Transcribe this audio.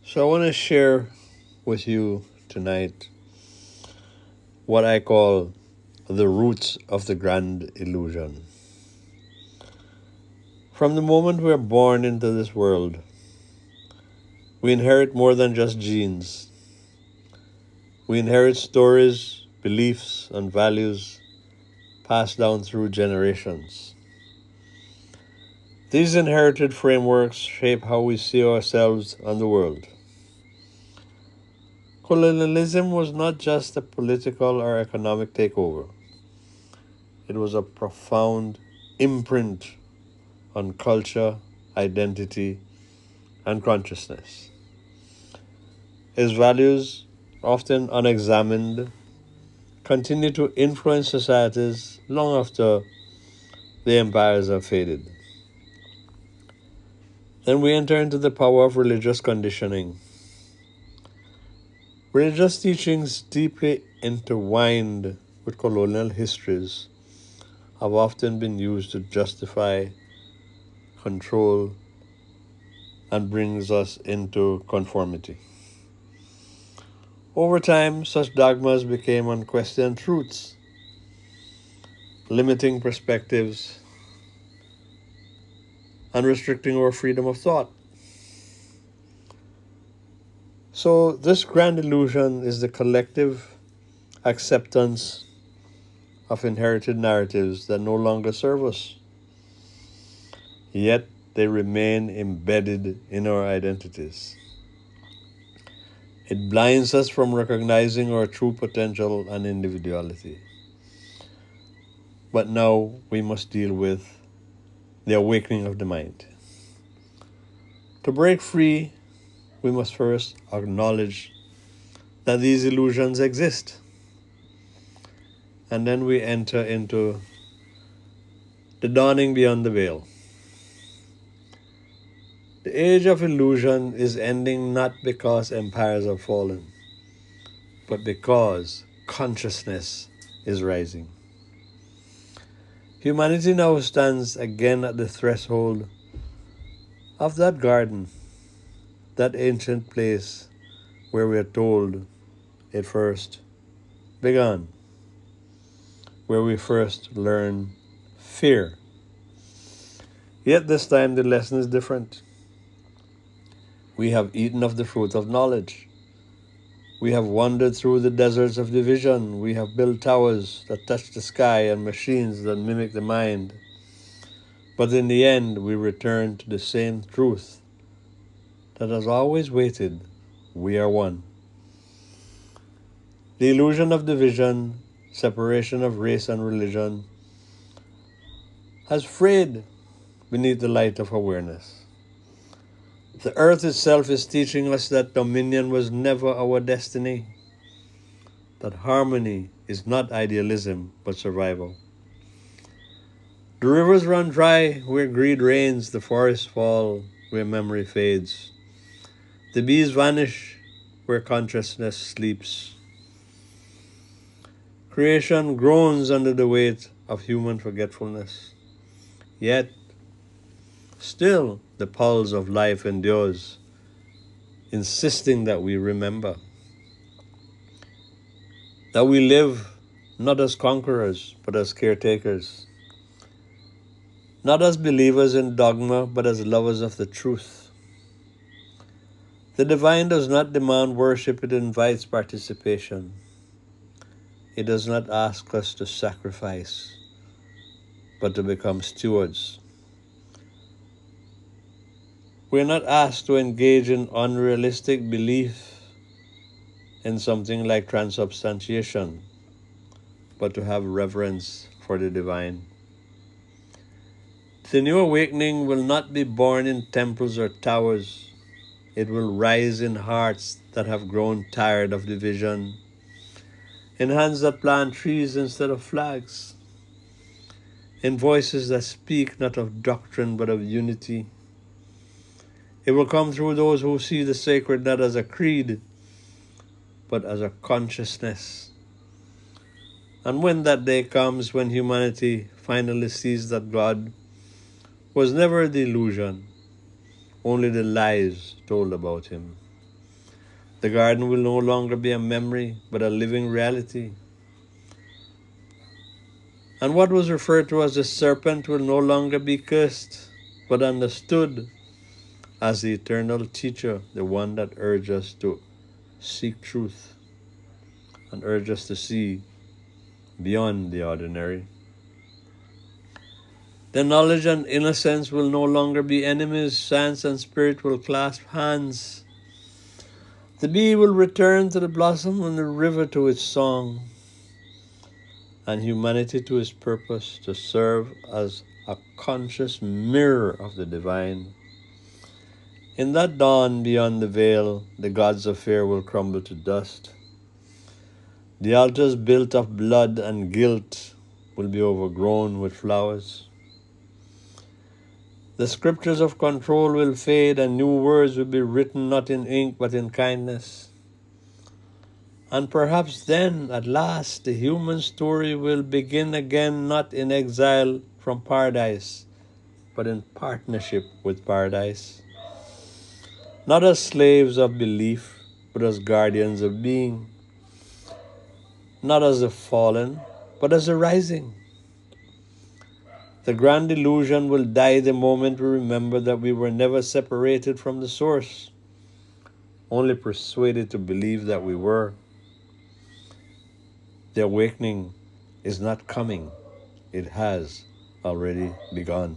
So I want to share with you tonight what I call the roots of the grand illusion. From the moment we're born into this world, we inherit more than just genes. We inherit stories, beliefs, and values passed down through generations. These inherited frameworks shape how we see ourselves and the world. Colonialism was not just a political or economic takeover. It was a profound imprint on culture, identity, and consciousness. His values, often unexamined, continue to influence societies long after the empires have faded. Then we enter into the power of religious conditioning. Religious teachings deeply intertwined with colonial histories have often been used to justify, control, and brings us into conformity. Over time, such dogmas became unquestioned truths, limiting perspectives and restricting our freedom of thought. So, this grand illusion is the collective acceptance of inherited narratives that no longer serve us, yet they remain embedded in our identities. It blinds us from recognizing our true potential and individuality. But now we must deal with the awakening of the mind. To break free, we must first acknowledge that these illusions exist. And then we enter into the dawning beyond the veil. The age of illusion is ending not because empires have fallen, but because consciousness is rising. Humanity now stands again at the threshold of that garden, that ancient place where we are told it first began, where we first learn fear. Yet this time the lesson is different. We have eaten of the fruit of knowledge. We have wandered through the deserts of division. We have built towers that touch the sky and machines that mimic the mind. But in the end, we return to the same truth that has always waited. We are one. The illusion of division, separation of race and religion, has frayed beneath the light of awareness. The earth itself is teaching us that dominion was never our destiny, that harmony is not idealism but survival. The rivers run dry where greed reigns, the forests fall where memory fades. The bees vanish where consciousness sleeps. Creation groans under the weight of human forgetfulness. Yet, still the pulse of life endures, insisting that we remember, that we live not as conquerors, but as caretakers, not as believers in dogma, but as lovers of the truth. The divine does not demand worship, it invites participation. It does not ask us to sacrifice, but to become stewards. We are not asked to engage in unrealistic belief in something like transubstantiation, but to have reverence for the divine. The new awakening will not be born in temples or towers. It will rise in hearts that have grown tired of division, in hands that plant trees instead of flags, in voices that speak not of doctrine but of unity. It will come through those who see the sacred not as a creed, but as a consciousness. And when that day comes, when humanity finally sees that God was never the illusion, only the lies told about him, The garden will no longer be a memory, but a living reality. And what was referred to as the serpent will no longer be cursed, but understood as the eternal teacher, the one that urged us to seek truth and urged us to see beyond the ordinary. The knowledge and innocence will no longer be enemies. Science and spirit will clasp hands. The bee will return to the blossom and the river to its song, and humanity to its purpose to serve as a conscious mirror of the divine. In that dawn beyond the veil, the gods of fear will crumble to dust. The altars built of blood and guilt will be overgrown with flowers. The scriptures of control will fade, and new words will be written not in ink but in kindness. And perhaps then, at last, the human story will begin again, not in exile from paradise, but in partnership with paradise. Not as slaves of belief, but as guardians of being. Not as the fallen, but as the rising. The grand illusion will die the moment we remember that we were never separated from the source, only persuaded to believe that we were. The awakening is not coming, it has already begun.